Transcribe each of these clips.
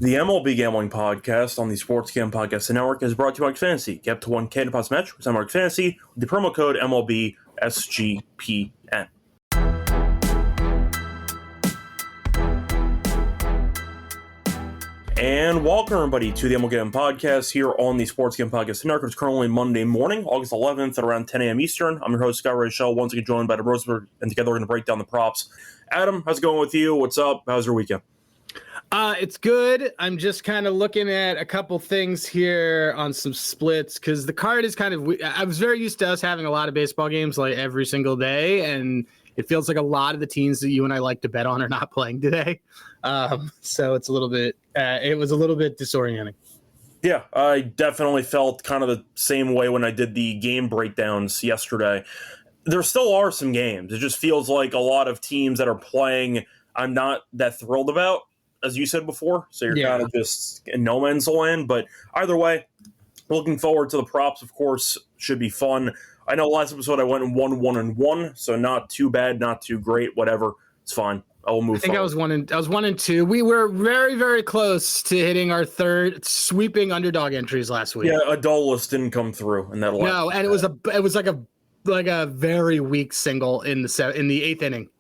The MLB Gambling Podcast on the Sports Gambling Podcast Network is brought to you by Fantasy. Get up to 1K deposit match with MLB Fantasy with the promo code MLB SGPN. And welcome, everybody, to the MLB Gambling Podcast here on the Sports Gambling Podcast Network. It's currently Monday morning, August 11th at around 10 a.m. Eastern. I'm your host, Scott Rachel, once again joined by Adam Rosenberg, and together we're going to break down the props. Adam, how's it going with you? What's up? How's your weekend? It's good. I'm just kind of looking at a couple things here on some splits because the card is kind of. I was very used to us having a lot of baseball games like every single day, and it feels like a lot of the teams that you and I like to bet on are not playing today. So it's a little bit. It was a little bit disorienting. Yeah, I definitely felt kind of the same way when I did the game breakdowns yesterday. There still are some games. It just feels like a lot of teams that are playing I'm not that thrilled about, as you said before. So you're kind of just in no man's land. But either way, looking forward to the props, of course, should be fun. I know last episode I went 1-1-1, so not too bad, not too great, whatever. It's fine. I will move I think forward. I was 1 and 2. We were very, very close to hitting our third sweeping underdog entries last week. Yeah, Adolis didn't come through in that last. No, and it was like a very weak single in the eighth inning.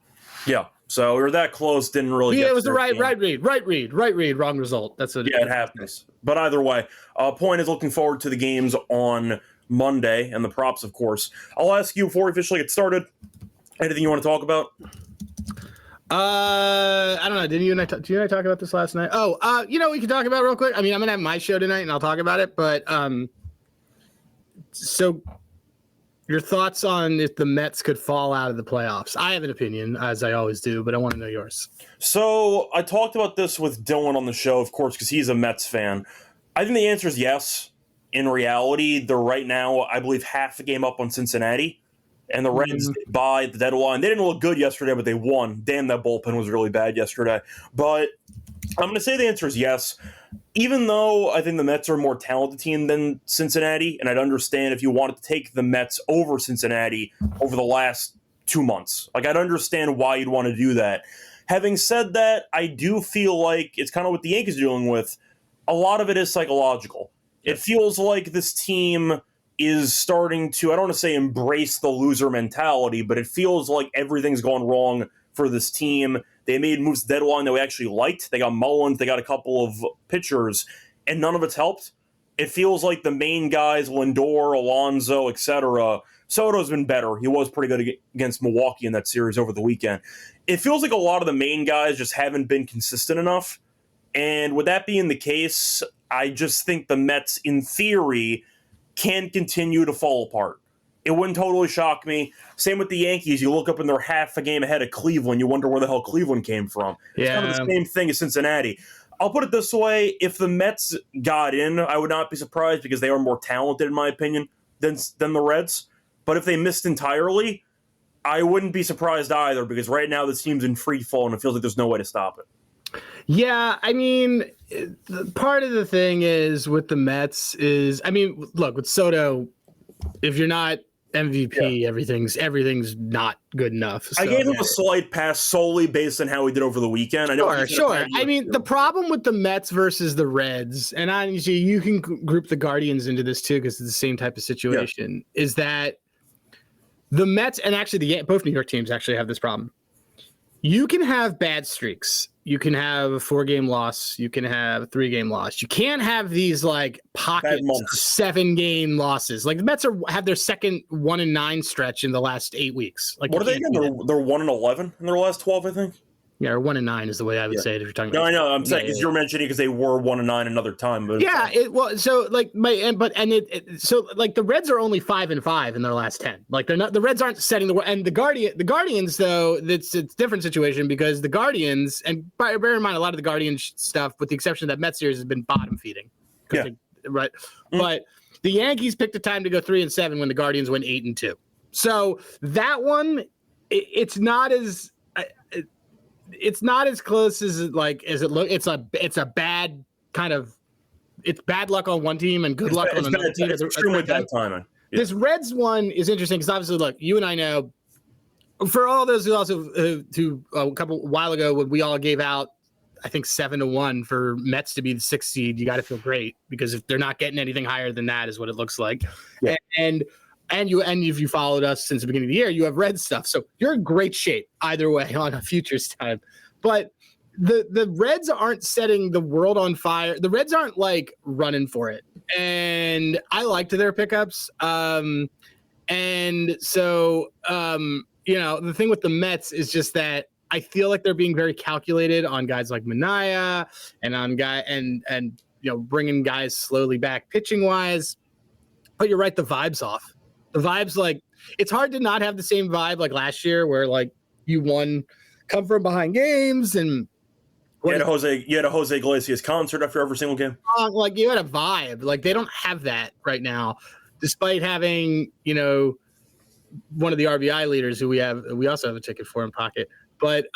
Yeah. So we were that close, didn't really get it was the right read, wrong result. That's what it happens. But either way, point is looking forward to the games on Monday and the props, of course. I'll ask you before we officially get started, anything you want to talk about? I don't know. Did you and I talk about this last night? We can talk about it real quick. I mean, I'm gonna have my show tonight and I'll talk about it, but so your thoughts on if the Mets could fall out of the playoffs? I have an opinion, as I always do, but I want to know yours. So I talked about this with Dylan on the show, of course, because he's a Mets fan. I think the answer is yes. In reality, they're right now, I believe, half a game up on Cincinnati, and the Reds by the deadline. They didn't look good yesterday, but they won. Damn, that bullpen was really bad yesterday. But I'm going to say the answer is yes. Even though I think the Mets are a more talented team than Cincinnati, and I'd understand if you wanted to take the Mets over Cincinnati over the last 2 months. Like, I'd understand why you'd want to do that. Having said that, I do feel like it's kind of what the Yankees are dealing with. A lot of it is psychological. It feels like this team is starting to, I don't want to say embrace the loser mentality, but it feels like everything's gone wrong for this team. They made moves deadline that we actually liked. They got Mullins, they got a couple of pitchers, and none of it's helped. It feels like the main guys, Lindor, Alonso, etc. Soto's been better. He was pretty good against Milwaukee in that series over the weekend. It feels like a lot of the main guys just haven't been consistent enough. And with that being the case, I just think the Mets, in theory, can continue to fall apart. It wouldn't totally shock me. Same with the Yankees. You look up and they're half a game ahead of Cleveland. You wonder where the hell Cleveland came from. It's kind of the same thing as Cincinnati. I'll put it this way. If the Mets got in, I would not be surprised because they are more talented, in my opinion, than the Reds. But if they missed entirely, I wouldn't be surprised either because right now this team's in free fall and it feels like there's no way to stop it. Yeah, I mean, part of the thing is with the Mets is, I mean, look, with Soto, if you're not MVP, everything's not good enough. So, I gave him a slight pass solely based on how he did over the weekend. I know sure. I mean, the problem with the Mets versus the Reds, and honestly, you can group the Guardians into this too because it's the same type of situation, is that the Mets and actually both New York teams actually have this problem. You can have bad streaks. You can have a 4-game loss. You can have a 3-game loss. You can't have these like pocket 7-game losses. Like the Mets have their second 1-9 stretch in the last 8 weeks. Like what are they again? They're 1-11 in their last 12, I think. Yeah, or 1-9 is the way I would say it if you're talking about. No, I know. I'm saying because you're mentioning because they were 1-9 another time. But so the Reds are only 5-5 in their last 10. Like they're not. The Reds aren't setting the Guardians though. It's a different situation because the Guardians and bear in mind a lot of the Guardians stuff, with the exception of that Mets series, has been bottom feeding. Right. But the Yankees picked a time to go 3-7 when the Guardians went 8-2. So that one, it's not as. It's not as close as it look. It's a bad kind of. It's bad luck on one team and good luck on another team. It's extremely bad timing. Yeah. This Reds one is interesting because obviously, look, you and I know. For all those who also who a while ago when we all gave out I think 7-1 for Mets to be the 6th seed. You got to feel great because if they're not getting anything higher than that, is what it looks like. Yeah. And if you followed us since the beginning of the year, you have red stuff, so you're in great shape either way on a futures time. But the Reds aren't setting the world on fire. The Reds aren't like running for it, and I liked their pickups. And so the thing with the Mets is just that I feel like they're being very calculated on guys like Minaya and on bringing guys slowly back pitching wise. But you're right, the vibe's off. The vibe's like, it's hard to not have the same vibe like last year where like you won come from behind games and you had a Jose Iglesias concert after every single game. Like you had a vibe. Like they don't have that right now, despite having, one of the RBI leaders who we also have a ticket for in pocket. But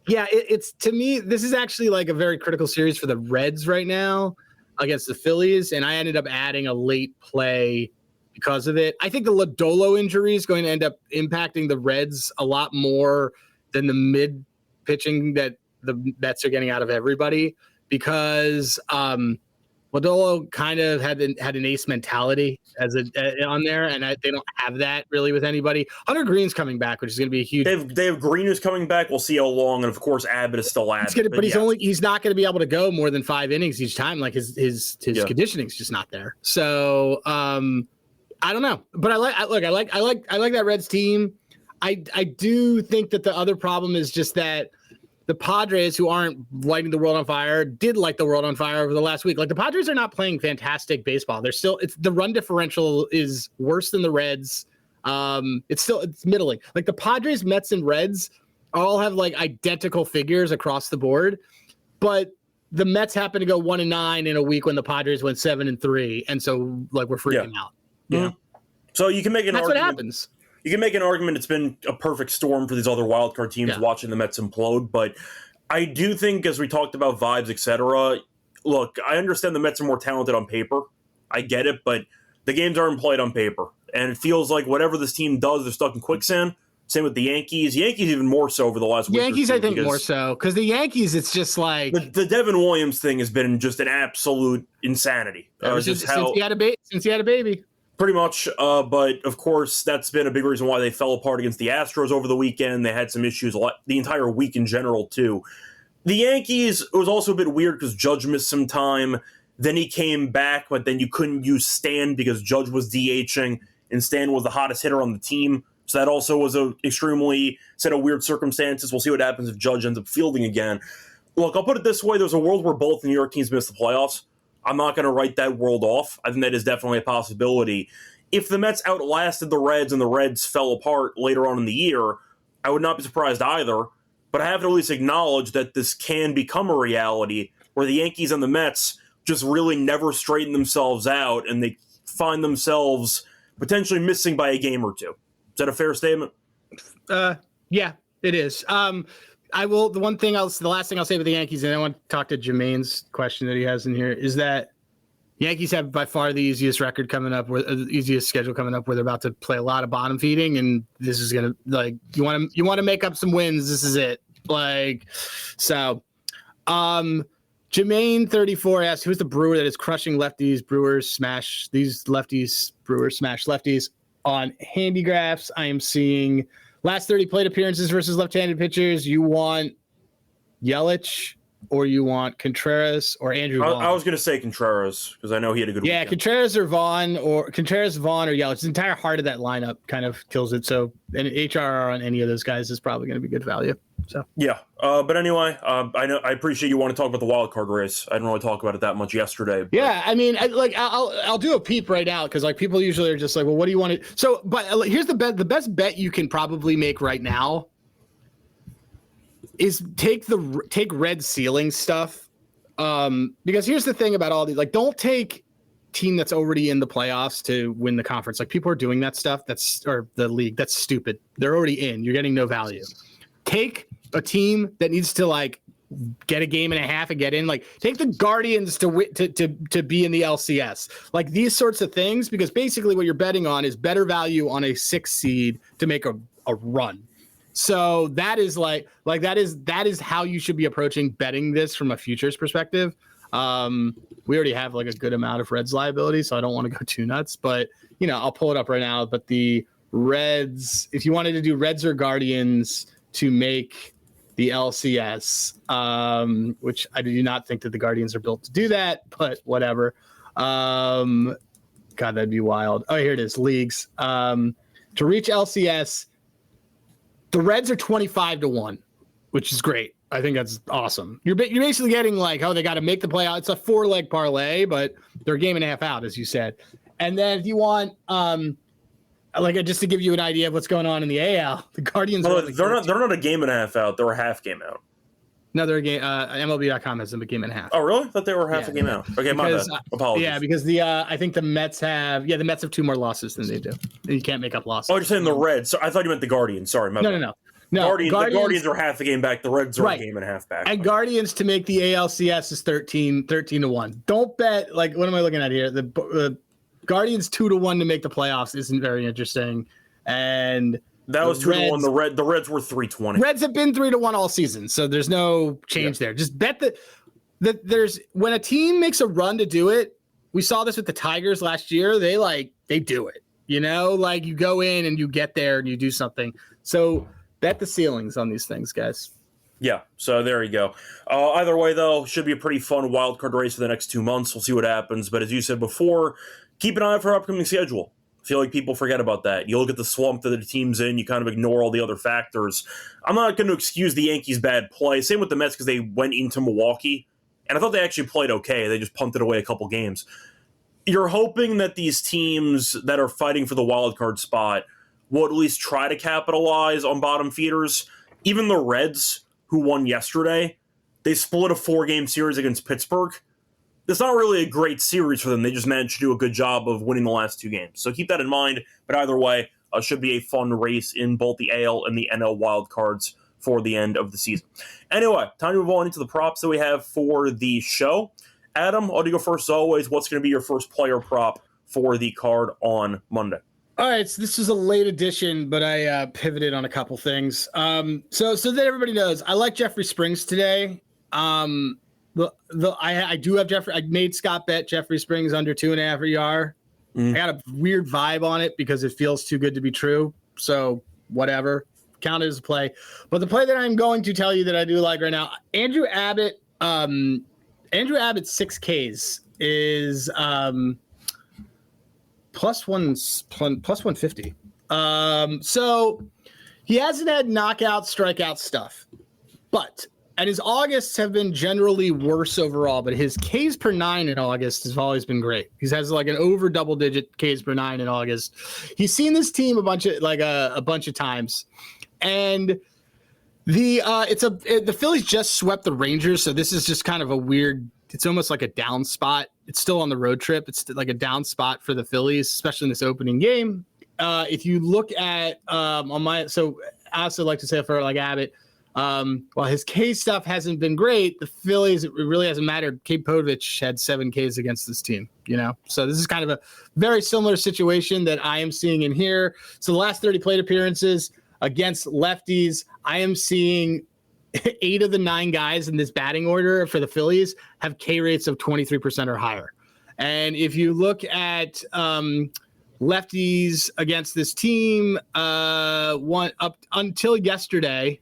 it's to me, this is actually like a very critical series for the Reds right now against the Phillies. And I ended up adding a late play because of it. I think the Lodolo injury is going to end up impacting the Reds a lot more than the mid pitching that the Mets are getting out of everybody, because Lodolo kind of had an ace mentality on there, and they don't have that really with anybody. Hunter Green's coming back, which is going to be a huge. They have Green who's coming back. We'll see how long, and of course Abbott is still Abbott. He's not going to be able to go more than 5 innings each time. Like his conditioning's just not there. So I don't know, but I like that Reds team. I do think that the other problem is just that the Padres, who aren't lighting the world on fire, did light the world on fire over the last week. Like the Padres are not playing fantastic baseball. The run differential is worse than the Reds. It's middling. Like the Padres, Mets, and Reds all have like identical figures across the board, but the Mets happen to go 1-9 in a week when the Padres went 7-3, and so like we're freaking out. Yeah. So you can make an argument. That's what happens. You can make an argument it's been a perfect storm for these other wildcard teams watching the Mets implode, but I do think, as we talked about vibes, etc., look, I understand the Mets are more talented on paper. I get it, but the games aren't played on paper. And it feels like whatever this team does, they're stuck in quicksand. Same with the Yankees. Yankees even more so over the last week. Yankees, I think, more so. Because the Yankees, it's just like... The Devin Williams thing has been just an absolute insanity. Since he had a baby. Pretty much, but of course, that's been a big reason why they fell apart against the Astros over the weekend. They had some issues the entire week in general, too. The Yankees, it was also a bit weird because Judge missed some time. Then he came back, but then you couldn't use Stan because Judge was DHing, and Stan was the hottest hitter on the team. So that also was a extremely set of weird circumstances. We'll see what happens if Judge ends up fielding again. Look, I'll put it this way. There's a world where both New York teams miss the playoffs. I'm not going to write that world off. I think that is definitely a possibility. If the Mets outlasted the Reds and the Reds fell apart later on in the year, I would not be surprised either. But I have to at least acknowledge that this can become a reality where the Yankees and the Mets just really never straighten themselves out and they find themselves potentially missing by a game or two. Is that a fair statement? Yeah, it is. The last thing I'll say about the Yankees, and I want to talk to Jermaine's question that he has in here, is that Yankees have by far the easiest record coming up, the easiest schedule coming up, where they're about to play a lot of bottom feeding, and this is gonna you want to make up some wins. This is it. Jermaine 34 asks, who's the brewer that is crushing lefties? Brewers smash these lefties. Brewers smash lefties on Handigraphs. I am seeing last 30 plate appearances versus left-handed pitchers. You want Yelich or you want Contreras or Andrew Vaughn? I was going to say Contreras because I know he had a good weekend. Yeah, Contreras, Vaughn, or Yelich. The entire heart of that lineup kind of kills it. So an HRR on any of those guys is probably going to be good value. So yeah, but anyway, I appreciate you want to talk about the wild card race. I didn't really talk about it that much yesterday. But. Yeah, I mean, I'll do a peep right now because like people usually are just like, well, what do you want to? So, but here's the bet. The best bet you can probably make right now is take red ceiling stuff. Because here's the thing about all these, like, don't take team that's already in the playoffs to win the conference. Like people are doing that stuff. Or the league. That's stupid. They're already in. You're getting no value. Take a team that needs to like get a game and a half and get in. Like take the Guardians to be in the LCS. Like these sorts of things, because basically what you're betting on is better value on a 6 seed to make a run. So that is that is how you should be approaching betting this from a futures perspective. We already have like a good amount of Reds liability, so I don't want to go too nuts, but I'll pull it up right now. But the Reds, if you wanted to do Reds or Guardians to make the LCS, which I do not think that the Guardians are built to do that, but whatever. God, that'd be wild. Oh, here it is. Leagues. To reach LCS, the Reds are 25-1, which is great. I think that's awesome. You're basically getting like, they got to make the playoff. It's a 4-leg parlay, but they're a game and a half out, as you said. And then if you want, just to give you an idea of what's going on in the AL, the Guardians. They're not a game and a half out. They're a half game out. No, they're a game. MLB.com has them a game and a half. Oh, really? I thought they were half a game out. Okay, my bad. Apologies. Yeah, because I think the Mets have 2 more losses than they do. You can't make up losses. Oh, you're saying the Reds. So I thought you meant the Guardians. Sorry, my bad. No. The Guardians are half a game back. The Reds are a game and a half back. And Guardians to make the ALCS is 13-1. Don't bet. Like, what am I looking at here? The Guardians 2-1 to make the playoffs isn't very interesting. And that was 2-1. The Reds were 3-20. Reds have been 3-1 all season, so there's no change there. Just bet that there's when a team makes a run to do it. We saw this with the Tigers last year. They do it. Like you go in and you get there and you do something. So bet the ceilings on these things, guys. Yeah, so there you go. Either way, though, should be a pretty fun wild card race for the next 2 months. We'll see what happens. But as you said before, keep an eye out for our upcoming schedule. I feel like people forget about that. You look at the slump that the team's in, you kind of ignore all the other factors. I'm not going to excuse the Yankees' bad play. Same with the Mets because they went into Milwaukee, and I thought they actually played okay. They just punted away a couple games. You're hoping that these teams that are fighting for the wild card spot will at least try to capitalize on bottom feeders. Even the Reds, who won yesterday, they split a 4-game series against Pittsburgh. It's not really a great series for them. They just managed to do a good job of winning the last 2 games. So keep that in mind. But either way, should be a fun race in both the AL and the NL wildcards for the end of the season. Anyway, time to move on into the props that we have for the show. Adam, I'll go first as always. What's going to be your first player prop for the card on Monday? All right, so this is a late edition, but I pivoted on a couple things. So that everybody knows, I like Jeffrey Springs today. I do have Jeffrey. I made Scott bet Jeffrey Springs under 2.5 ER. I got a weird vibe on it because it feels too good to be true. So whatever, count it as a play. But the play that I'm going to tell you that I do like right now, Andrew Abbott. Andrew Abbott's 6 Ks is plus 150. So he hasn't had knockout, strikeout stuff, and his Augusts have been generally worse overall, but his Ks per 9 in August has always been great. He has like an over double-digit Ks per 9 in August. He's seen this team a bunch of times, and the Phillies just swept the Rangers, so this is just kind of a weird. It's almost like a down spot. It's still on the road trip. It's like a down spot for the Phillies, especially in this opening game. If you look at I also like to say for like Abbott. While his K stuff hasn't been great, the Phillies, it really hasn't mattered. Kate Povich had 7 Ks against this team, So this is kind of a very similar situation that I am seeing in here. So the last 30 plate appearances against lefties, I am seeing 8 of the 9 guys in this batting order for the Phillies have K rates of 23% or higher. And if you look at lefties against this team, until yesterday.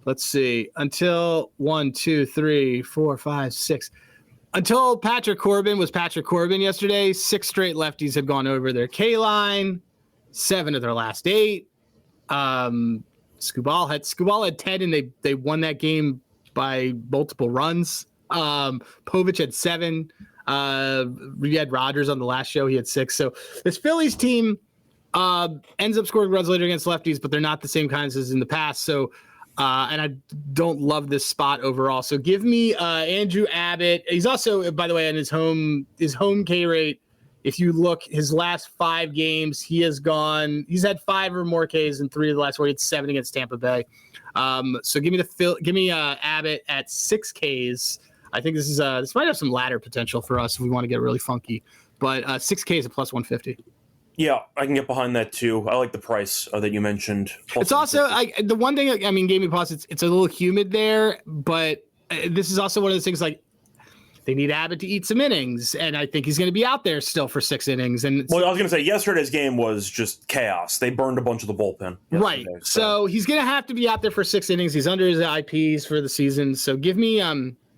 Let's see. Until 1, 2, 3, 4, 5, 6. Until Patrick Corbin was Patrick Corbin yesterday, 6 straight lefties have gone over their K line. 7 of their last 8. Skubal had 10, and they won that game by multiple runs. Povich had 7. We had Rogers on the last show. He had 6. So this Phillies team ends up scoring runs later against lefties, but they're not the same kinds as in the past. So. And I don't love this spot overall. So give me Andrew Abbott. He's also, by the way, on his home K rate. If you look his last 5 games, he's had 5 or more Ks in 3 of the last 4. He had 7 against Tampa Bay. So give me Abbott at 6 Ks. I think this might have some ladder potential for us if we want to get really funky. But 6 Ks at plus 150. Yeah, I can get behind that too. I like the price that you mentioned. It's also the one thing. I mean, Gaming Plus. It's a little humid there, but this is also one of those things like they need Abbott to eat some innings, and I think he's going to be out there still for 6 innings. And well, I was going to say yesterday's game was just chaos. They burned a bunch of the bullpen. Right. So he's going to have to be out there for 6 innings. He's under his IPs for the season. So give me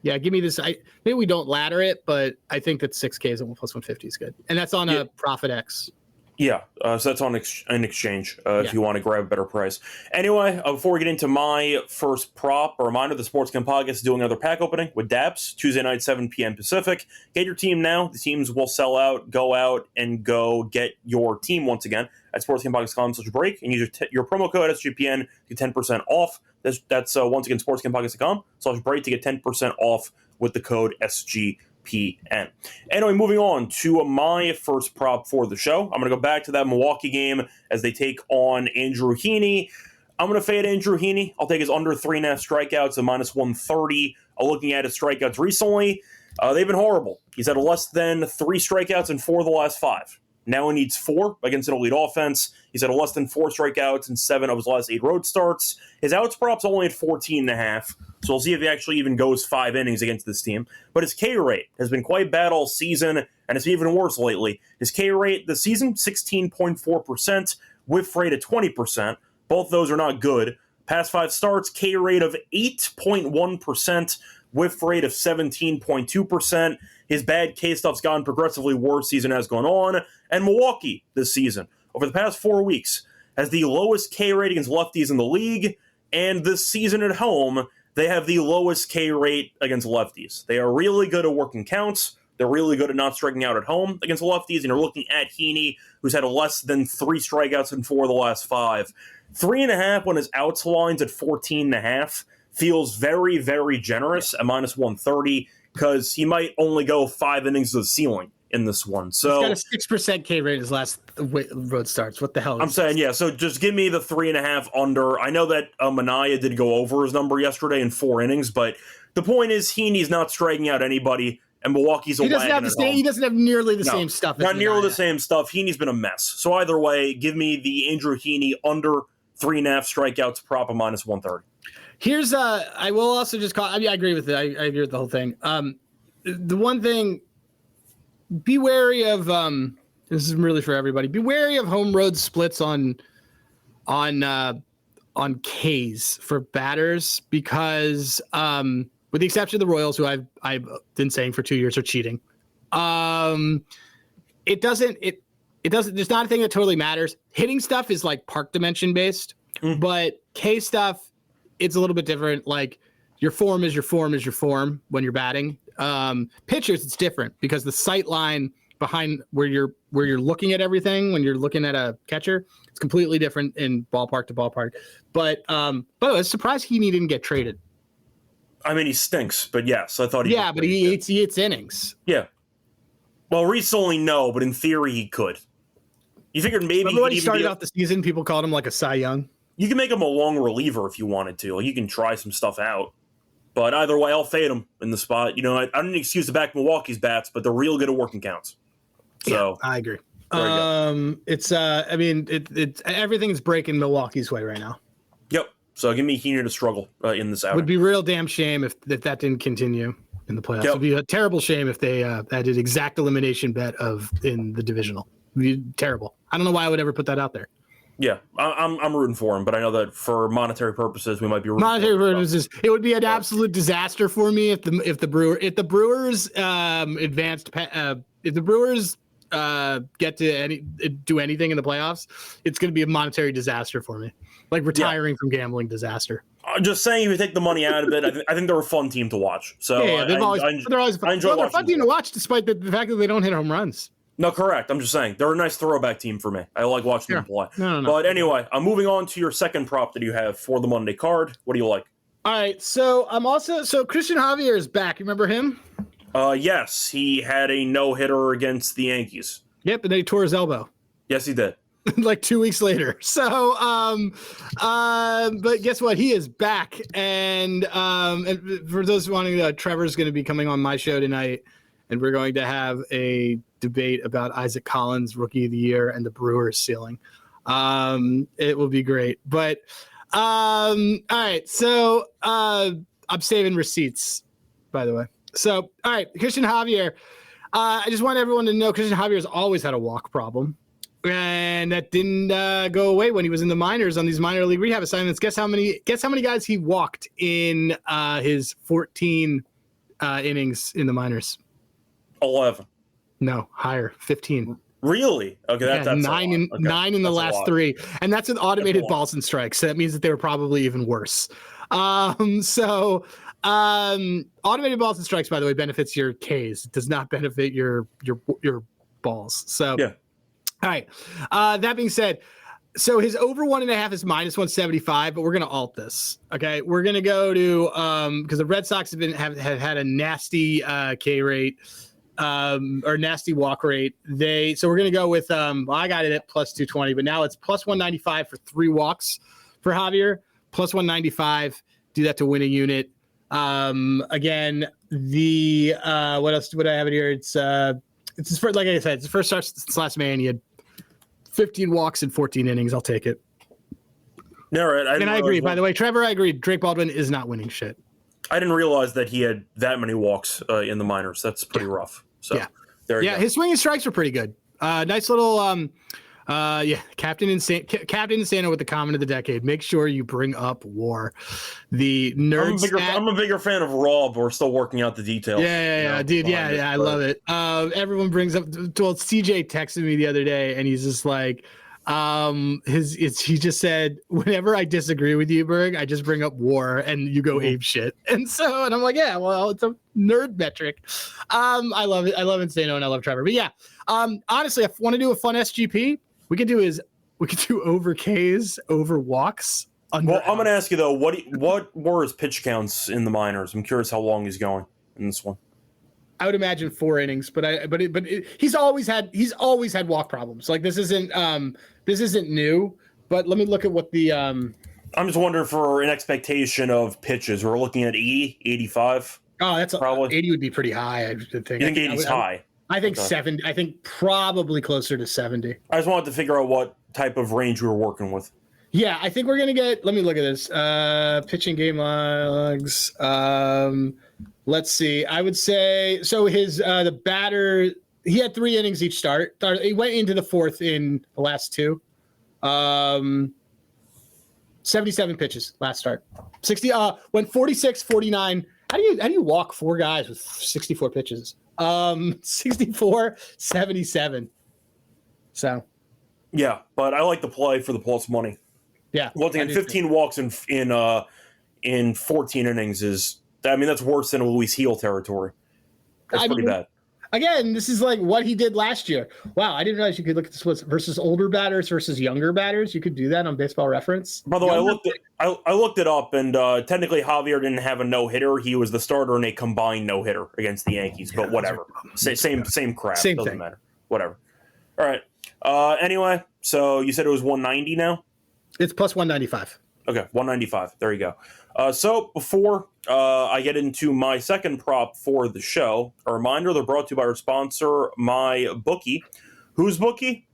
this. Maybe we don't ladder it, but I think that 6K is plus 150 is good, and that's on a Profit X. Yeah, so that's on an exchange if you want to grab a better price. Anyway, before we get into my first prop, a reminder, the Sports Game Podcast is doing another pack opening with Dabs, Tuesday night, 7 p.m. Pacific. Get your team now. The teams will sell out. Go out and go get your team once again at sportsgamepodcast.com/break and use your promo code SGPN to get 10% off. That's once again, sportsgamepodcast.com/break to get 10% off with the code SGPN. Anyway, moving on to my first prop for the show. I'm going to go back to that Milwaukee game as they take on Andrew Heaney. I'm going to fade Andrew Heaney. I'll take his under 3.5 strikeouts at minus 130. Looking at his strikeouts recently, they've been horrible. He's had less than 3 strikeouts in 4 of the last 5. Now he needs 4 against an elite offense. He's had less than 4 strikeouts in 7 of his last 8 road starts. His outs prop's only at 14.5, so we'll see if he actually even goes 5 innings against this team. But his K rate has been quite bad all season, and it's even worse lately. His K rate this season, 16.4%, whiff rate at 20%. Both those are not good. Past 5 starts, K rate of 8.1%, whiff rate of 17.2%. His bad K stuff's gotten progressively worse season has gone on. And Milwaukee this season, over the past 4 weeks, has the lowest K rate against lefties in the league. And this season at home, they have the lowest K rate against lefties. They are really good at working counts. They're really good at not striking out at home against lefties. And you're looking at Heaney, who's had less than 3 strikeouts in 4 of the last 5. 3.5 when his outs line's at 14.5 feels very, very generous at minus 130 because he might only go 5 innings to the ceiling in this one. So he's got a 6% K rate in his last road starts. What the hell? I'm saying, yeah. So just give me the 3.5 under. I know that Manaya did go over his number yesterday in 4 innings, but the point is Heaney's not striking out anybody, and Milwaukee's he doesn't have nearly the same stuff. Not nearly the same stuff. Heaney's been a mess. So either way, give me the Andrew Heaney under 3.5 strikeouts prop of minus 130. Here's I will also just call. I mean, I agree with it. I agree with the whole thing. The one thing, be wary of. This is really for everybody. Be wary of home road splits on Ks for batters because, with the exception of the Royals, who I've been saying for 2 years are cheating. It doesn't. There's not a thing that totally matters. Hitting stuff is like park dimension based, but K stuff, it's a little bit different. Like your form is your form when you're batting. Pitchers, it's different because the sight line behind where you're looking at everything when you're looking at a catcher, it's completely different in ballpark to ballpark. But I was surprised Heaney didn't get traded. I mean, he stinks, but yes, I thought he. Yeah, but he eats innings. Yeah. Well, recently no, but in theory he could. You figured maybe remember when he started off the season, people called him like a Cy Young. You can make him a long reliever if you wanted to. Like, you can try some stuff out. But either way, I'll fade him in the spot. You know, I don't excuse to back Milwaukee's bats, but they're real good at working counts. So yeah, I agree. It's I mean, it's everything's breaking Milwaukee's way right now. Yep. So give me Heaney to struggle in this outing. Would be a real damn shame if that didn't continue in the playoffs. Yep. It would be a terrible shame if they added exact elimination bet in the divisional. It would be terrible. I don't know why I would ever put that out there. Yeah, I'm rooting for him, but I know that for monetary purposes, we might be rooting monetary purposes. It would be an absolute disaster for me if the Brewers advanced. If the Brewers get to do anything in the playoffs, it's going to be a monetary disaster for me, like retiring from gambling disaster. I'm just saying, if you take the money out of it, I think they're a fun team to watch. So yeah, they're always fun. They're a fun team to watch, despite the fact that they don't hit home runs. No, correct. I'm just saying they're a nice throwback team for me. I like watching them play. No. But anyway, I'm moving on to your second prop that you have for the Monday card. What do you like? All right, so Christian Javier is back. You remember him? Yes, he had a no-hitter against the Yankees. Yep, and then he tore his elbow. Yes, he did. Like 2 weeks later. So, but guess what? He is back, and for those wanting to, Trevor's going to be coming on my show tonight, and we're going to have a debate about Isaac Collins, Rookie of the Year, and the Brewers ceiling. It will be great. But all right, so I'm saving receipts, by the way. So all right, Christian Javier. I just want everyone to know Christian Javier has always had a walk problem. And that didn't go away when he was in the minors on these minor league rehab assignments. Guess how many guys he walked in his 14 innings in the minors? 11. No, higher, 15. Really? Okay, that's nine in the last 3, and that's with automated balls and strikes. So that means that they were probably even worse. Automated balls and strikes, by the way, benefits your Ks. It does not benefit your balls. So yeah. All right. That being said, so his over 1.5 is -175, but we're going to alt this. Okay. We're going to go to, because the Red Sox have had a nasty K rate, or nasty walk rate. So we're going to go with, I got it at +220, but now it's +195 for 3 walks for Javier, +195. Do that to win a unit. Again, what else would I have it here? It's his first, like I said, it's his first start since last May, and he had 15 walks in 14 innings. I'll take it. Yeah, right. I agree. By the way, Trevor, I agree. Drake Baldwin is not winning shit. I didn't realize that he had that many walks in the minors. That's pretty rough. So there you go. His swinging strikes were pretty good. Nice little Captain Insano with the comment of the decade. Make sure you bring up WAR. The nerd. I'm a bigger fan of Raw, but we're still working out the details. Dude. I love it. Everyone brings up. Well, CJ texted me the other day, and he's just like, he just said, whenever I disagree with you, Berg, I just bring up WAR, and you go ape shit. And I'm like, yeah, well, it's a nerd metric. I love it. I love Insano, and I love Trevor. But yeah, honestly, if I want to do a fun SGP. We could do over Ks, over walks. Well, I'm going to ask you though, what were his pitch counts in the minors? I'm curious how long he's going in this one. I would imagine 4 innings, but he's always had walk problems. Like this isn't new. But let me look at what the. I'm just wondering for an expectation of pitches. We're looking at 80, 85. Oh, that's probably 80 would be pretty high. I think. You think 80 is high? I think 70. I think probably closer to 70. I just wanted to figure out what type of range we were working with. Yeah, I think we're gonna get. Let me look at this. Pitching game logs. Let's see. I would say so. His the batter. He had 3 innings each start. He went into the 4th in the last 2. 77 pitches last start. 60. Went 46, 49. How do you walk 4 guys with 64 pitches? 64, 77. So, yeah, but I like the play for the plus money. Yeah, well, 15 walks in 14 innings is. I mean, that's worse than Luis Heel territory. That's pretty bad. Again, this is like what he did last year. Wow, I didn't realize you could look at the splits versus older batters versus younger batters. You could do that on Baseball Reference. By the way, I looked it up, and technically Javier didn't have a no-hitter. He was the starter in a combined no-hitter against the Yankees, but whatever. Same crap. Same Doesn't thing. matter. Whatever. All right. Anyway, so you said it was 190 now? It's plus 195. Okay, 195. There you go. So before I get into my second prop for the show, a reminder, they're brought to you by our sponsor, MyBookie. Whose bookie?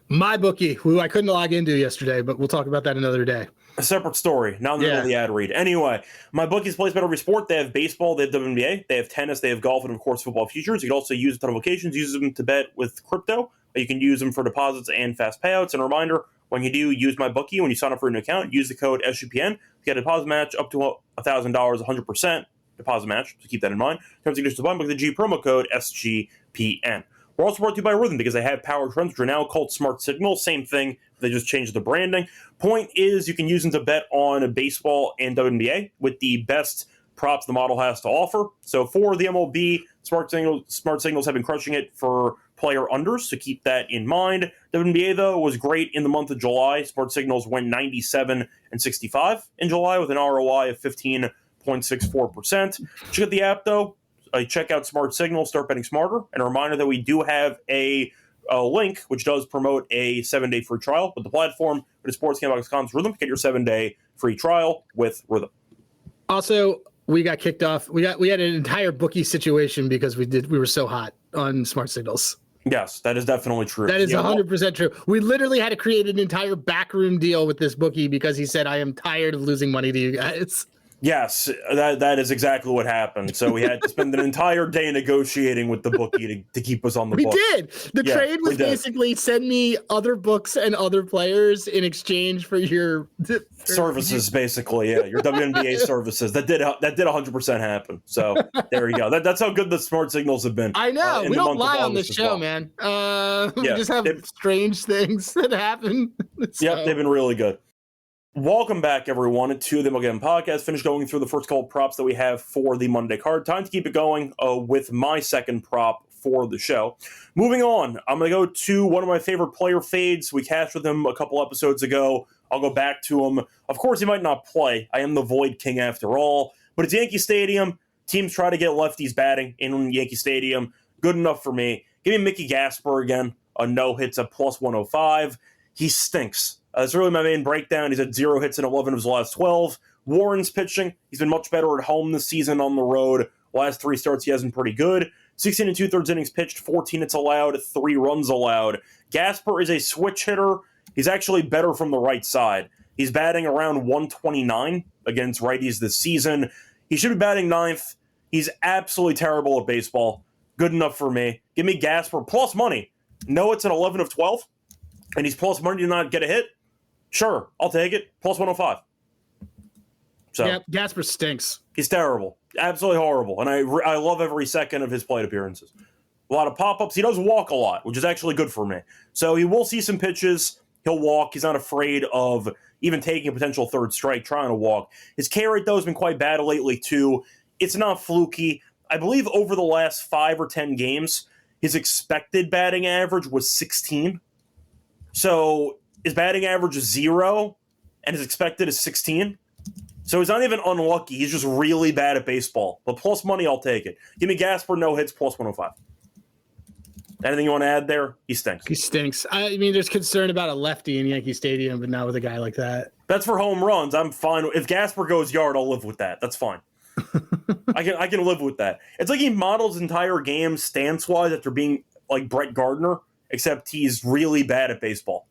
MyBookie, who I couldn't log into yesterday, but we'll talk about that another day. A separate story, not in the middle of the ad read. Anyway, MyBookie's plays bet every sport. They have baseball, they have WNBA, they have tennis, they have golf, and of course football futures. You can also use a ton of occasions, use them to bet with crypto. You can use them for deposits and fast payouts. And a reminder, when you do use MyBookie, when you sign up for an account, use the code SGPN to get a deposit match up to $1,000, 100% deposit match. So keep that in mind. Terms and conditions apply. Look at the G promo code SGPN. We're also brought to you by Rhythm because they have power trends, which are now called Smart Signal. Same thing. They just changed the branding. Point is, you can use them to bet on baseball and WNBA with the best props the model has to offer. So for the MLB, Smart Signals have been crushing it for player unders, so keep that in mind. WNBA, though, was great in the month of July. Smart Signals went 97 and 65 in July with an ROI of 15.64%. Check out the app, though. Check out Smart Signal, start betting smarter. And a reminder that we do have a link which does promote a 7-day free trial with the platform. But it's sportsgamble.com's Rhythm. Get your 7-day free trial with Rhythm. Also, we got kicked off. We had an entire bookie situation because we were so hot on Smart Signals. Yes, that is definitely true. That is 100% true. We literally had to create an entire backroom deal with this bookie because he said, I am tired of losing money to you guys. Yes, that is exactly what happened. So we had to spend an entire day negotiating with the bookie to keep us on the book. We did. The trade was basically send me other books and other players in exchange for your services, basically. Yeah, your WNBA services. That did 100% happen. So there you go. That's how good the smart signals have been. I know. We don't lie on this show, man. We just have strange things that happen. So. Yep, they've been really good. Welcome back, everyone, to the MLB Gambling Podcast. Finished going through the first couple props that we have for the Monday card. Time to keep it going with my second prop for the show. Moving on, I'm going to go to one of my favorite player fades. We cashed with him a couple episodes ago. I'll go back to him. Of course, he might not play. I am the Void King after all. But it's Yankee Stadium. Teams try to get lefties batting in Yankee Stadium. Good enough for me. Give me Mickey Gasper again. A no hits at plus 105. He stinks. That's really my main breakdown. He's had 0 hits in 11 of his last 12. Warren's pitching. He's been much better at home this season on the road. Last 3 starts, he has been pretty good. 16 and 2/3 innings pitched, 14 hits allowed, 3 runs allowed. Gasper is a switch hitter. He's actually better from the right side. He's batting around 129 against righties this season. He should be batting 9th. He's absolutely terrible at baseball. Good enough for me. Give me Gasper plus money. No, it's an 11 of 12, and he's plus money to not get a hit. Sure, I'll take it. Plus 105. So yeah, Gasper stinks. He's terrible. Absolutely horrible. And I love every second of his plate appearances. A lot of pop-ups. He does walk a lot, which is actually good for me. So he will see some pitches. He'll walk. He's not afraid of even taking a potential third strike, trying to walk. His K rate, though, has been quite bad lately, too. It's not fluky. I believe over the last 5 or 10 games, his expected batting average was 16. So his batting average is 0, and his expected is 16. So he's not even unlucky. He's just really bad at baseball. But plus money, I'll take it. Give me Gasper, no hits, plus 105. Anything you want to add there? He stinks. He stinks. I mean, there's concern about a lefty in Yankee Stadium, but not with a guy like that. That's for home runs. I'm fine. If Gasper goes yard, I'll live with that. That's fine. I can live with that. It's like he models his entire game stance-wise after being like Brett Gardner, except he's really bad at baseball.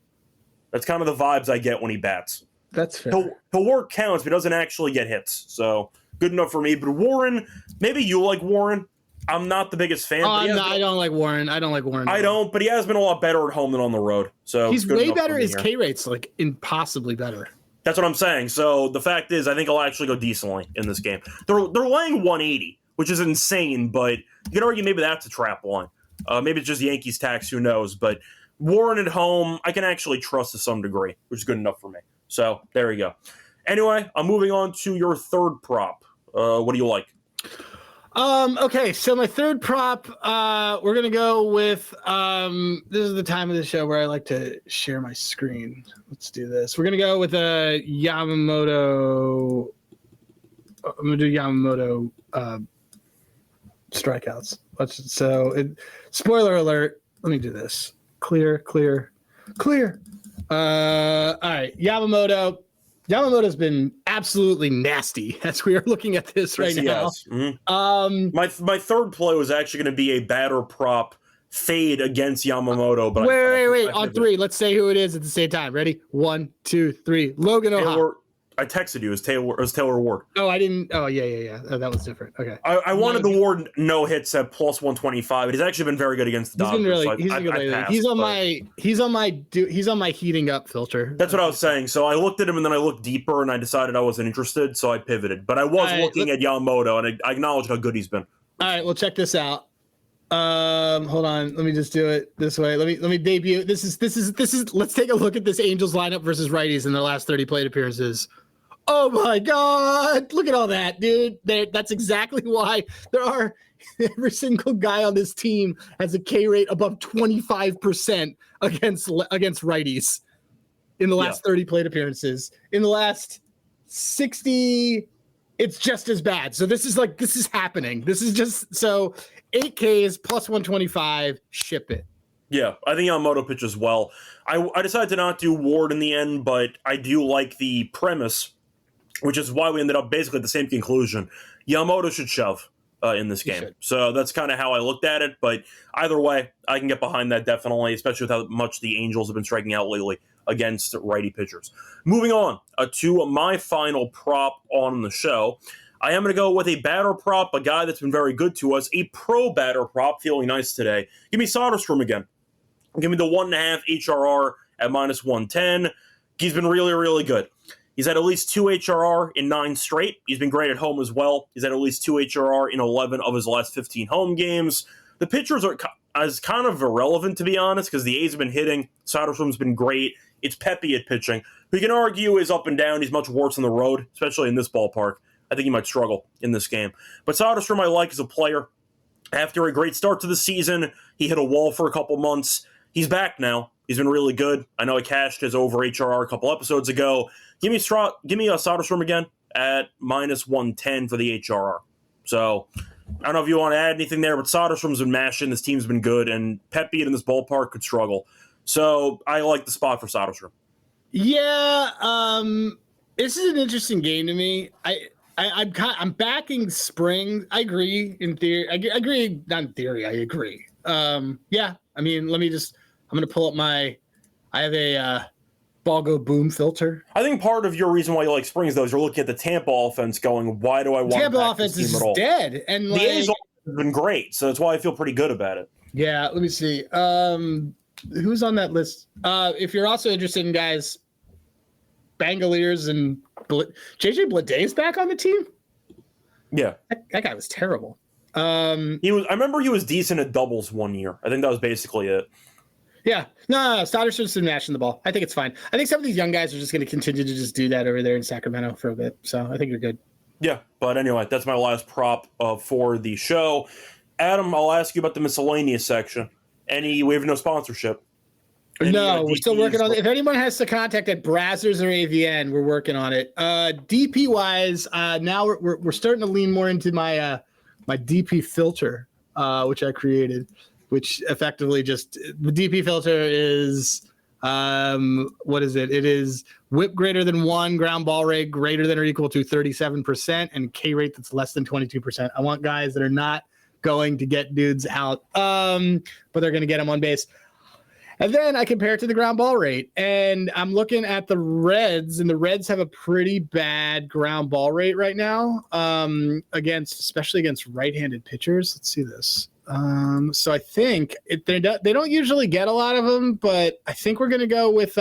That's kind of the vibes I get when he bats. That's fair. He'll work counts, but doesn't actually get hits. So good enough for me. But Warren, maybe you like Warren. I'm not the biggest fan. I don't like Warren. I don't, but he has been a lot better at home than on the road. So he's way better. His K rate's like impossibly better. That's what I'm saying. So the fact is, I think I'll actually go decently in this game. They're laying 180, which is insane, but you can argue maybe that's a trap line. Maybe it's just Yankees tax, who knows? But Warren at home, I can actually trust to some degree, which is good enough for me. So there you go. Anyway, I'm moving on to your third prop. What do you like? Okay, so my third prop, we're gonna go with this is the time of the show where I like to share my screen. Let's do this. We're gonna go with a Yamamoto. I'm gonna do Yamamoto strikeouts. Spoiler alert. Let me do this. Clear. All right, Yamamoto's been absolutely nasty as we are looking at this right now. Mm-hmm. My third play was actually going to be a batter prop fade against Yamamoto. But wait. On 3, let's say who it is at the same time. Ready? 1, 2, 3. Logan O'Hara. I texted you. It was Taylor Ward. Oh, I didn't. Oh, yeah. Oh, that was different. Okay. I wanted the Ward no hits at plus 125. He's actually been very good against the Dodgers. He's on my heating up filter. That's what I was saying. So I looked at him and then I looked deeper and I decided I wasn't interested. So I pivoted. But I was looking at Yamamoto and I acknowledged how good he's been. All right. Well, check this out. Hold on. Let me just do it this way. Let me debut. This is. Let's take a look at this Angels lineup versus righties in their last 30 plate appearances. Oh my God! Look at all that, dude. That's exactly why every single guy on this team has a K rate above 25% against righties in the last 30 plate appearances. In the last 60, it's just as bad. So this is happening. This is just so 8K is plus 125. Ship it. Yeah, I think Yamamoto pitches well. I decided to not do Ward in the end, but I do like the premise, which is why we ended up basically at the same conclusion. Yamamoto should shove. in this game. So that's kind of how I looked at it. But either way, I can get behind that definitely, especially with how much the Angels have been striking out lately against righty pitchers. Moving on to my final prop on the show. I am going to go with a batter prop, a guy that's been very good to us, a pro batter prop, feeling nice today. Give me Soderstrom again. Give me the 1.5 HRR at -110. He's been really, really good. He's had at least 2 HRR in 9 straight. He's been great at home as well. He's had at least 2 HRR in 11 of his last 15 home games. The pitchers are as kind of irrelevant, to be honest, because the A's have been hitting. Soderstrom's been great. It's Pepe at pitching, who you can argue is up and down. He's much worse on the road, especially in this ballpark. I think he might struggle in this game. But Soderstrom I like as a player. After a great start to the season, he hit a wall for a couple months. He's back now. He's been really good. I know I cashed his over HRR a couple episodes ago. Give me a Soderstrom again at -110 for the HRR. So I don't know if you want to add anything there, but Soderstrom's been mashing. This team's been good, and Pepe in this ballpark could struggle. So I like the spot for Soderstrom. Yeah, this is an interesting game to me. I'm backing Spring. I agree in theory. I agree, not in theory. I agree. Yeah. I mean, I'm going to pull up I have a ball go boom filter. I think part of your reason why you like Springs, though, is you're looking at the Tampa offense going, why do I want Tampa offense is dead. And the A's have been great, so that's why I feel pretty good about it. Yeah, let me see. Who's on that list? If you're also interested in guys, Bangaliers and JJ Bleday is back on the team? Yeah. That guy was terrible. I remember he was decent at doubles one year. I think that was basically it. Yeah. No. Soderstrom's been mashing the ball. I think it's fine. I think some of these young guys are just going to continue to just do that over there in Sacramento for a bit. So I think you're good. Yeah. But anyway, that's my last prop for the show. Adam, I'll ask you about the miscellaneous section. We have no sponsorship. No, we're still working on it. If anyone has to contact at Brazzers or AVN, we're working on it. DP wise, now we're starting to lean more into my DP filter, which I created, which effectively just the DP filter is what is it? It is whip greater than 1, ground ball rate greater than or equal to 37%, and K rate that's less than 22%. I want guys that are not going to get dudes out, but they're going to get them on base. And then I compare it to the ground ball rate, and I'm looking at the Reds, and the Reds have a pretty bad ground ball rate right now, especially against right-handed pitchers. Let's see this. So I think they don't usually get a lot of them, but I think we're going to go with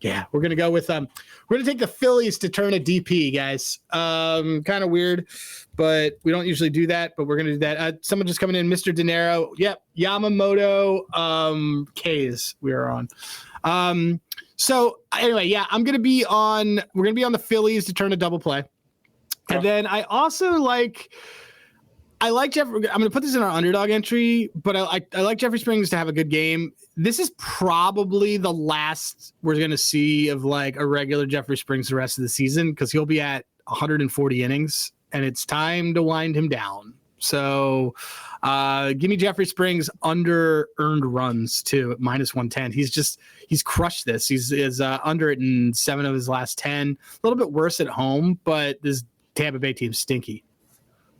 we're going to take the Phillies to turn a DP, guys. Kind of weird, but we don't usually do that, but we're going to do that. Someone just coming in, Mr. De Niro. Yep. Yamamoto, K's we are on. So anyway, yeah, we're going to be on the Phillies to turn a double play. And then I also like Jeff. I'm going to put this in our underdog entry, but I like Jeffrey Springs to have a good game. This is probably the last we're going to see of like a regular Jeffrey Springs the rest of the season, because he'll be at 140 innings and it's time to wind him down. So give me Jeffrey Springs under earned runs too at -110. He's crushed this. He's under it in 7 of his last 10. A little bit worse at home, but this Tampa Bay team's stinky.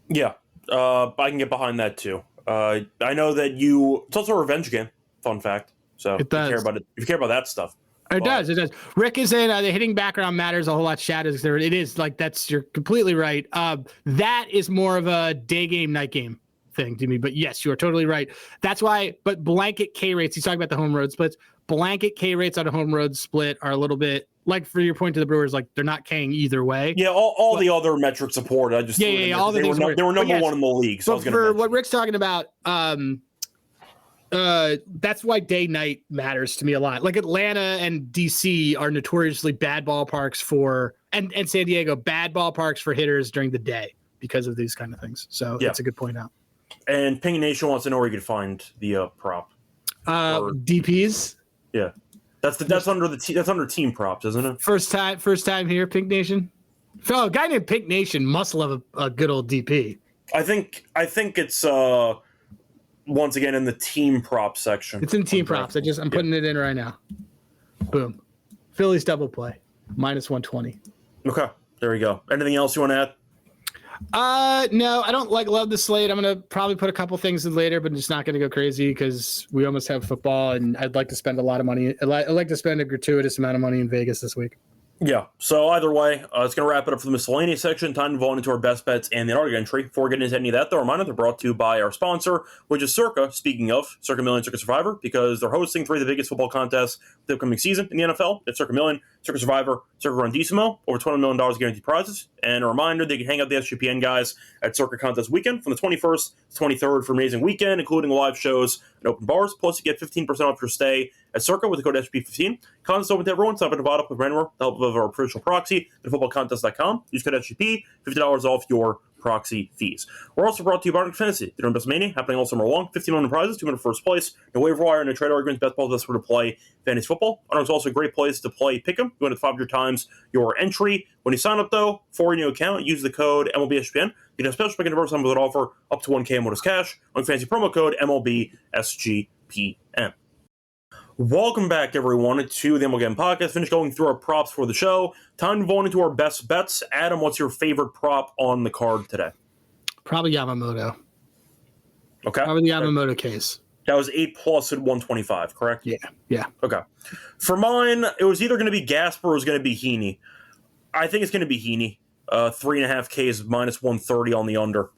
Yeah. I can get behind that too. I know that it's also a revenge game. Fun fact. So it does. If you care about that stuff. It does. Rick is in the hitting background matters a whole lot. Shadows there. It is like you're completely right. That is more of a day game, night game thing to me. But yes, you are totally right. That's why. But blanket K rates. He's talking about the home road splits. Blanket K rates on a home road split are a little bit like, for your point to the Brewers, like they're not K'ing either way. Yeah, all the other metrics support. I just all the things they were number one in the league. So but for what Rick's talking about, that's why day night matters to me a lot. Like Atlanta and DC are notoriously bad ballparks and San Diego bad ballparks for hitters during the day because of these kind of things. So that's a good point out. And Ping Nation wants to know where you can find the prop. DPs. Yeah, that's under team props, isn't it? First time here, Pink Nation. A guy named Pink Nation must love a good old DP. I think it's once again in the team prop section. It's in team props. I'm putting it in right now. Boom. Phillies double play. -120. Okay. There we go. Anything else you want to No, I don't love the slate. I'm gonna probably put a couple things in later, but I'm just not gonna go crazy because we almost have football, and I'd like to spend a lot of money. I'd like to spend a gratuitous amount of money in Vegas this week. Yeah, so either way, it's going to wrap it up for the miscellaneous section. Time to move on into our best bets and the Underdog entry. Before getting into any of that, though, reminder, they're brought to you by our sponsor, which is Circa. Speaking of Circa Million, Circa Survivor, because they're hosting 3 of the biggest football contests the upcoming season in the NFL. It's Circa Million, Circa Survivor, Circa Grandissimo, over $20 million guaranteed prizes. And a reminder, they can hang out the SGPN guys at Circa Contest Weekend from the 21st to 23rd for an amazing weekend, including live shows and open bars. Plus, you get 15% off your stay at Circa with the code SGP15. Contest open to everyone. Sign up at Nevada with Renwer, the help of our official proxy at footballcontest.com. Use code SGP, $50 off your proxy fees. We're also brought to you by Underdog Fantasy. They're doing WrestleMania happening all summer long. 15 million prizes, 2 minute first place. No waiver wire, no trade arguments. Best ball, best way to play fantasy football. Underdog's also a great place to play Pick'em. You want to 500 times your entry. When you sign up, though, for your new account, use the code MLBSGPN. You get a special pick and reverse with an offer up to 1K in bonus cash on fancy promo code MLBSGPN. Welcome back, everyone, to the MLB Gambling Podcast. Finished going through our props for the show. Time to go into our best bets. Adam, what's your favorite prop on the card today? Probably Yamamoto. Okay. Probably the Yamamoto case. That was 8+ at 125, correct? Yeah. Okay. For mine, it was either going to be Gasper or it was going to be Heaney. I think it's going to be Heaney. 3.5 Ks minus 130 on the under.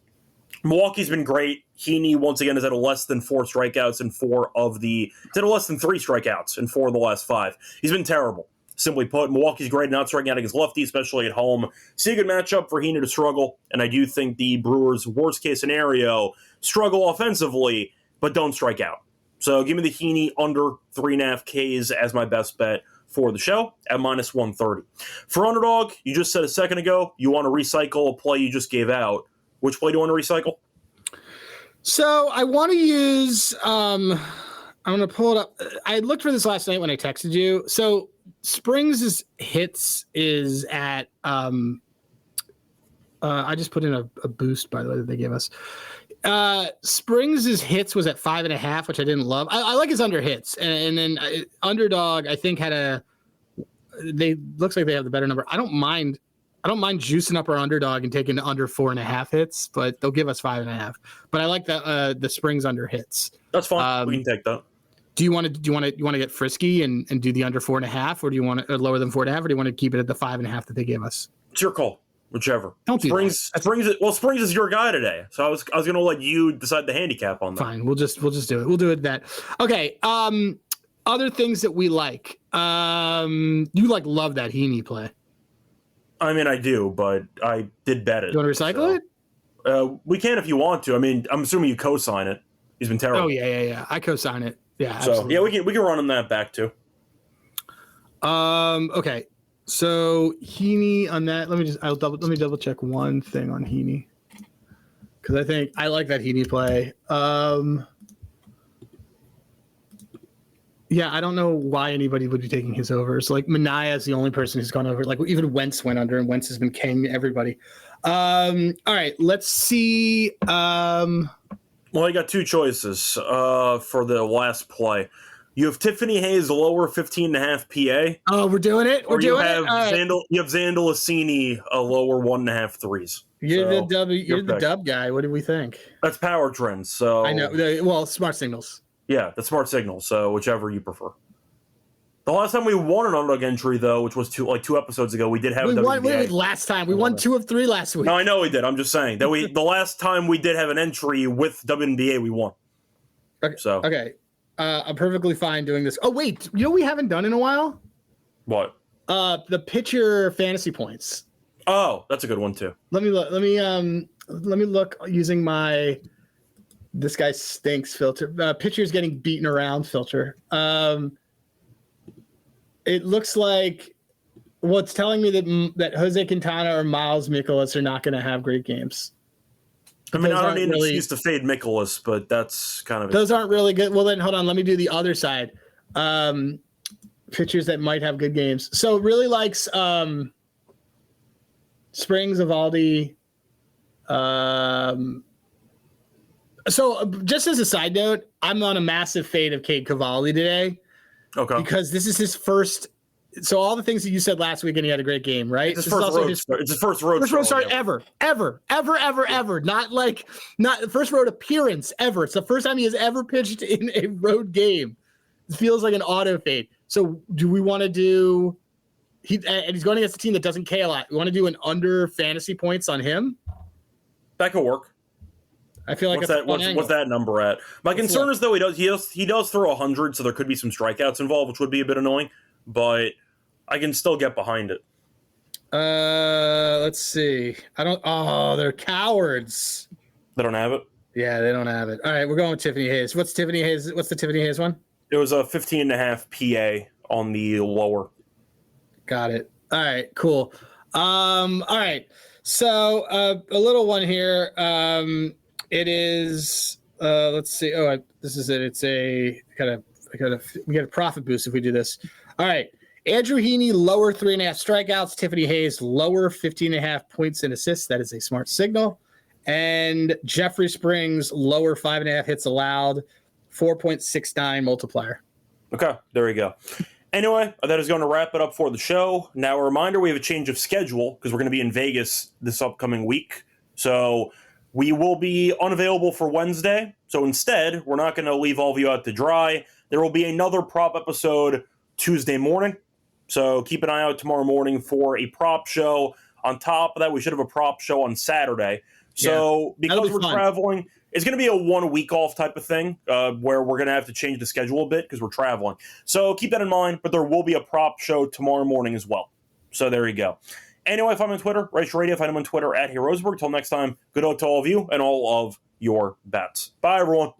Milwaukee's been great. Heaney, once again, has had less than 4 strikeouts in 4 of the... He's had less than 3 strikeouts in 4 of the last 5. He's been terrible, simply put. Milwaukee's great not striking out against lefty, especially at home. See a good matchup for Heaney to struggle, and I do think the Brewers' worst-case scenario, struggle offensively, but don't strike out. So give me the Heaney under 3.5 Ks as my best bet for the show at minus 130. For Underdog, you just said a second ago, you want to recycle a play you just gave out. Which play do you want to recycle? So I want to use, I'm going to pull it up. I looked for this last night when I texted you. So Springs' hits is at, I just put in a boost, by the way, that they gave us. Springs' hits was at 5.5, which I didn't love. I like his under hits. And then Underdog, I think, looks like they have the better number. I don't mind juicing up our Underdog and taking under 4.5 hits, but they'll give us 5.5. But I like the Springs under hits. That's fine. We can take that. Do you want to get frisky and do the under 4.5, or do you want to lower than 4.5, or do you want to keep it at the 5.5 that they gave us? It's your call, whichever. Don't do Springs. that. Springs is your guy today, so I was going to let you decide the handicap on that. Fine, we'll just do it. We'll do it that. Okay. Other things that we like. You love that Heaney play. I mean, I do, but I did bet it. You want to recycle it? We can if you want to. I mean, I'm assuming you co-sign it. He's been terrible. Oh yeah. I co-sign it. Yeah. So absolutely. yeah, we can run him that back too. Okay. So Heaney on that. Let me double check one thing on Heaney, because I think I like that Heaney play. Yeah, I don't know why anybody would be taking his overs. Like Minaya is the only person who's gone over. Like even Wentz went under, and Wentz has been king everybody. All right, let's see. Well, you got 2 choices for the last play. You have Tiffany Hayes lower 15.5 PA. Oh, we're doing it. We're doing it. You have Xandal Assini a lower 1.5 threes. You're the dub guy. What do we think? That's power trends. So I know. Well, smart signals. Yeah, the smart signal. So whichever you prefer. The last time we won an Underdog entry, though, which was 2 episodes ago, we did have last time. We won 2 of 3 last week. No, I know we did. I'm just saying that the last time we did have an entry with WNBA, we won. Okay. So okay, I'm perfectly fine doing this. Oh wait, you know what we haven't done in a while? What? The pitcher fantasy points. Oh, that's a good one too. Let me look using my "this guy stinks" filter. Pitchers getting beaten around filter. It looks like what's telling me that Jose Quintana or Miles Mikolas are not going to have great games. I mean, I don't need an excuse to fade Mikolas, but that's kind of those aren't really good. Well, then hold on. Let me do the other side. Pitchers that might have good games. So really likes Springs, Evaldi. So just as a side note, I'm on a massive fade of Cade Cavalli today. Okay. Because this is his first So all the things that you said last week, and he had a great game, right? It's his first road start ever. Not the first road appearance ever. It's the first time he has ever pitched in a road game. It feels like an auto fade. So do we want to do? And he's going against a team that doesn't K a lot. We want to do an under fantasy points on him. That could work. I feel like what's that number at? My concern is though he does throw 100, so there could be some strikeouts involved, which would be a bit annoying. But I can still get behind it. Let's see. They're cowards. They don't have it? Yeah, they don't have it. All right, we're going with Tiffany Hayes. What's the Tiffany Hayes one? It was a 15.5 PA on the lower. Got it. All right, cool. All right. So a little one here. It is let's see. This is it. It's we get a profit boost if we do this. All right. Andrew Heaney, lower 3.5 strikeouts. Tiffany Hayes, lower 15.5 points and assists. That is a smart signal. And Jeffrey Springs, lower 5.5 hits allowed, 4.69 multiplier. Okay, there we go. Anyway, that is going to wrap it up for the show. Now, a reminder, we have a change of schedule because we're going to be in Vegas this upcoming week. So we will be unavailable for Wednesday. So instead, we're not going to leave all of you out to dry. There will be another prop episode Tuesday morning. So keep an eye out tomorrow morning for a prop show. On top of that, we should have a prop show on Saturday. So because we're traveling, it's going to be a 1 week off type of thing where we're going to have to change the schedule a bit because we're traveling. So keep that in mind, but there will be a prop show tomorrow morning as well. So there you go. Anyway, find me on Twitter, Rice Radio. Find him on Twitter at Roseberg. Till next time, good luck to all of you and all of your bets. Bye, everyone.